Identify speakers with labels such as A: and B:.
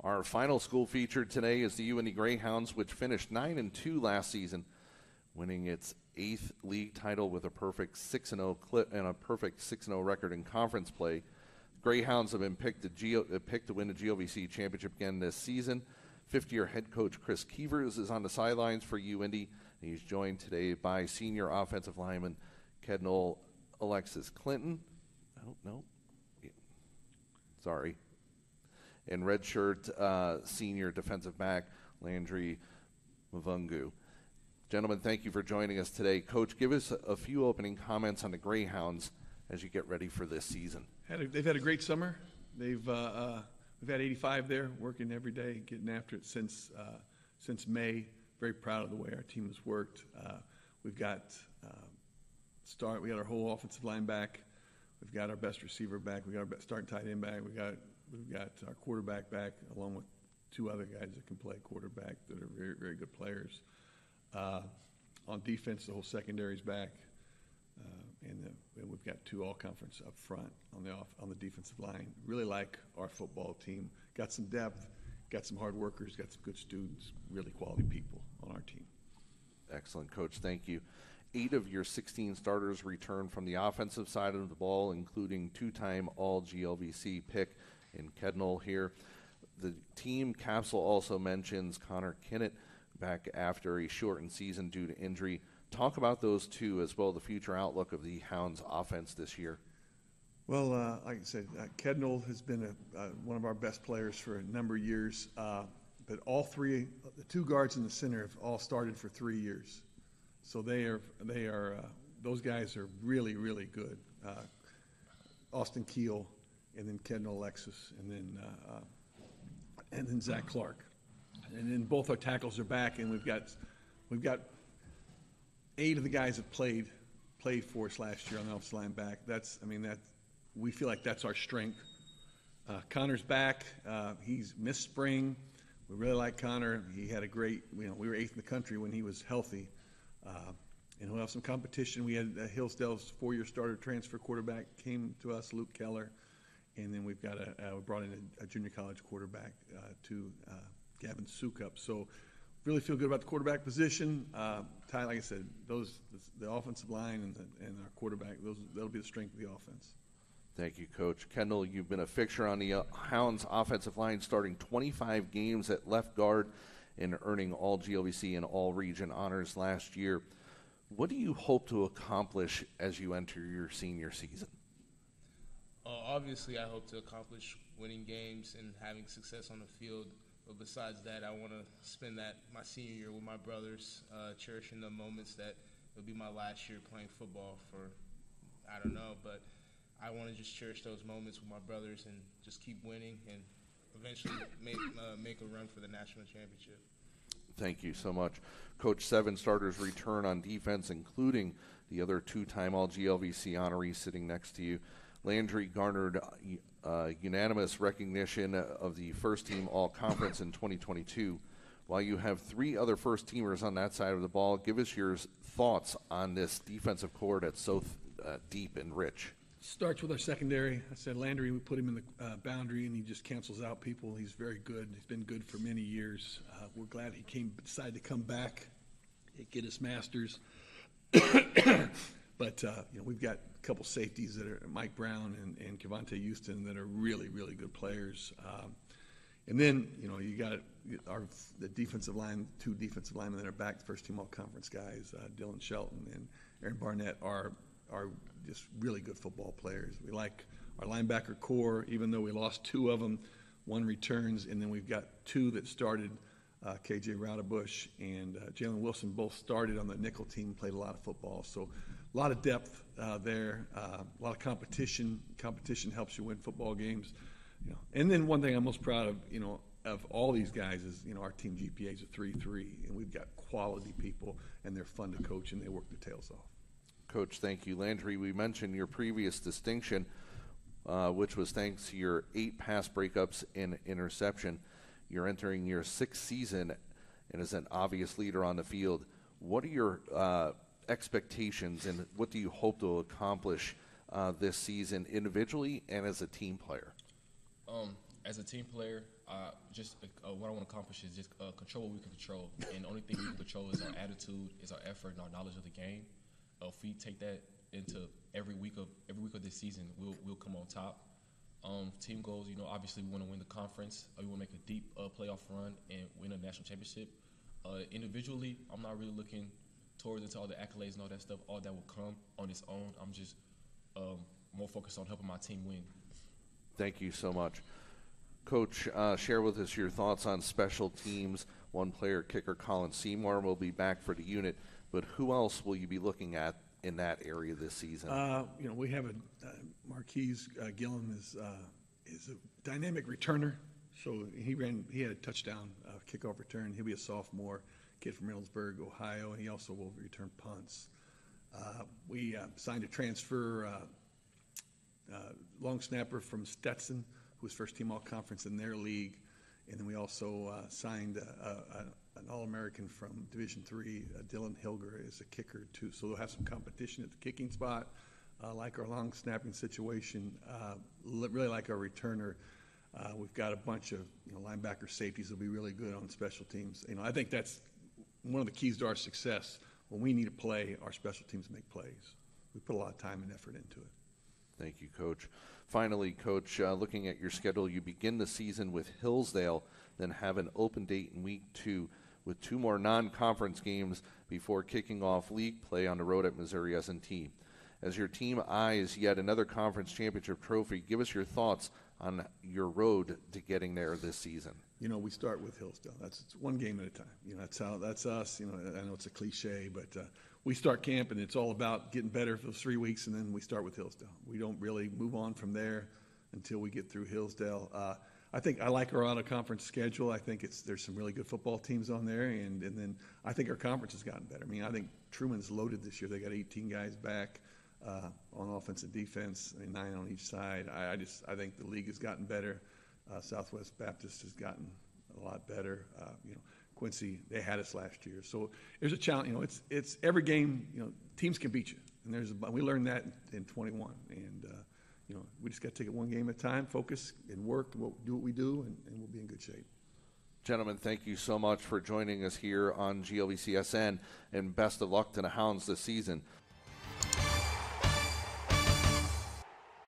A: Our final school featured today is the UND Greyhounds, which finished 9-2 last season, winning its 8th league title with a perfect 6-0 clip and a perfect 6-0 record in conference play. Greyhounds have been picked to win the GLVC championship again this season. Fifth-year head coach Chris Keevers is on the sidelines for UND. He's joined today by senior offensive lineman Kednal Alexis Clinton. Sorry. And redshirt senior defensive back Landry Mavungu. Gentlemen, thank you for joining us today. Coach, give us a few opening comments on the Greyhounds as you get ready for this season.
B: They've had a great summer. We've had 85 there working every day, getting after it since May. Very proud of the way our team has worked. We've got we got our whole offensive line back. We've got our best receiver back. We got our best starting tight end back. We've got our quarterback back, along with 2 other guys that can play quarterback that are very, very good players. On defense, the whole secondary's back, and we've got 2 all-conference up front on the defensive line. Really like our football team. Got some depth, got some hard workers, got some good students, really quality people on our team.
A: Excellent, Coach. Thank you. 8 of your 16 starters returned from the offensive side of the ball, including 2-time All-GLVC pick in Kednal here. The team capsule also mentions Connor Kinnett back after a shortened season due to injury. Talk about those 2 as well, the future outlook of the Hounds offense this year.
B: Well, like I said, Kednal has been one of our best players for a number of years, but all 3, the 2 guards in the center have all started for 3 years. So those guys are really, really good. Austin Keel, and then Kednal Alexis, and then Zach Clark. And then both our tackles are back, and we've got 8 of the guys that played for us last year on the offensive line back. We feel like that's our strength. Connor's back. He's missed spring. We really like Connor. He had a great, we were 8th in the country when he was healthy. And we'll have some competition. We had Hillsdale's 4-year starter transfer quarterback came to us, Luke Keller. And then we've got we brought in a junior college quarterback Gavin Sukup. So really feel good about the quarterback position. Ty, like I said, the offensive line and our quarterback, that'll be the strength of the offense.
A: Thank you, Coach. Kednal, you've been a fixture on the Hounds offensive line, starting 25 games at left guard and earning all GLVC and all region honors last year. What do you hope to accomplish as you enter your senior season?
C: Obviously, I hope to accomplish winning games and having success on the field. But besides that, I want to spend my senior year with my brothers, cherishing the moments that it'll be my last year playing football for, I don't know, but I want to just cherish those moments with my brothers and just keep winning and eventually make a run for the national championship.
A: Thank you so much. Coach, 7 starters return on defense, including the other 2-time All-GLVC honoree sitting next to you. Landry garnered unanimous recognition of the first-team All-Conference in 2022. While you have 3 other first-teamers on that side of the ball, give us your thoughts on this defensive core that's so deep and rich.
B: Starts with our secondary. I said Landry, we put him in the boundary, and he just cancels out people. He's very good. He's been good for many years. We're glad he decided to come back, get his master's. But we've got a couple safeties that are Mike Brown and Kevontae Houston that are really, really good players. And then you got the defensive line, 2 defensive linemen that are back, the first team all-conference guys, Dylan Shelton and Aaron Barnett are just really good football players. We like our linebacker core, even though we lost 2 of them. 1 returns, and then we've got 2 that started. KJ Raudebush and Jalen Wilson both started on the nickel team, played a lot of football. So a lot of depth there, a lot of competition. Competition helps you win football games. And then one thing I'm most proud of all these guys is, our team GPA is a 3.3, and we've got quality people, and they're fun to coach, and they work their tails off.
A: Coach, thank you. Landry, we mentioned your previous distinction, which was thanks to your 8 pass breakups and interception. You're entering your 6th season and as an obvious leader on the field. What are your expectations, and what do you hope to accomplish this season individually and as a team player?
D: as a team player, just what I want to accomplish is just control what we can control. And the only thing we can control is our attitude, is our effort, and our knowledge of the game. If we take that into every week of this season, we'll come on top. Team goals, obviously we want to win the conference. We want to make a deep playoff run and win a national championship. Individually, I'm not really looking towards into all the accolades and all that stuff. All that will come on its own. I'm just more focused on helping my team win.
A: Thank you so much. Coach, share with us your thoughts on special teams. One player, kicker Colin Seymour, will be back for the unit, but who else will you be looking at in that area this season?
B: We have a Marquise Gillum is a dynamic returner. So he had a touchdown kickoff return. He'll be a sophomore, kid from Middlesburg, Ohio, and he also will return punts. We signed a transfer long snapper from Stetson, who was first team all-conference in their league. And then we also signed an All-American from Division III, Dylan Hilger, is a kicker too. So they'll have some competition at the kicking spot. Like our long snapping situation, really like our returner. We've got a bunch of linebacker safeties that'll be really good on special teams. I think that's one of the keys to our success. When we need to play, our special teams make plays. We put a lot of time and effort into it.
A: Thank you, Coach. Finally, Coach, looking at your schedule, you begin the season with Hillsdale, then have an open date in week 2 with 2 more non-conference games before kicking off league play on the road at Missouri S&T. As your team eyes yet another conference championship trophy, give us your thoughts on your road to getting there this season.
B: We start with Hillsdale. It's one game at a time. That's us. I know it's a cliche, but we start camp and it's all about getting better for those 3 weeks, and then we start with Hillsdale. We don't really move on from there until we get through Hillsdale. I think I like our out-of-conference schedule. I think there's some really good football teams on there, and then I think our conference has gotten better. I think Truman's loaded this year. They got 18 guys back on offense and defense, 9 on each side. I think the league has gotten better. Southwest Baptist has gotten a lot better. Quincy, they had us last year. So there's a challenge. It's every game, teams can beat you. And we learned that in 21. And, we just got to take it one game at a time, focus and work, do what we do, and we'll be in good shape.
A: Gentlemen, thank you so much for joining us here on GLVC SN, and best of luck to the Hounds this season.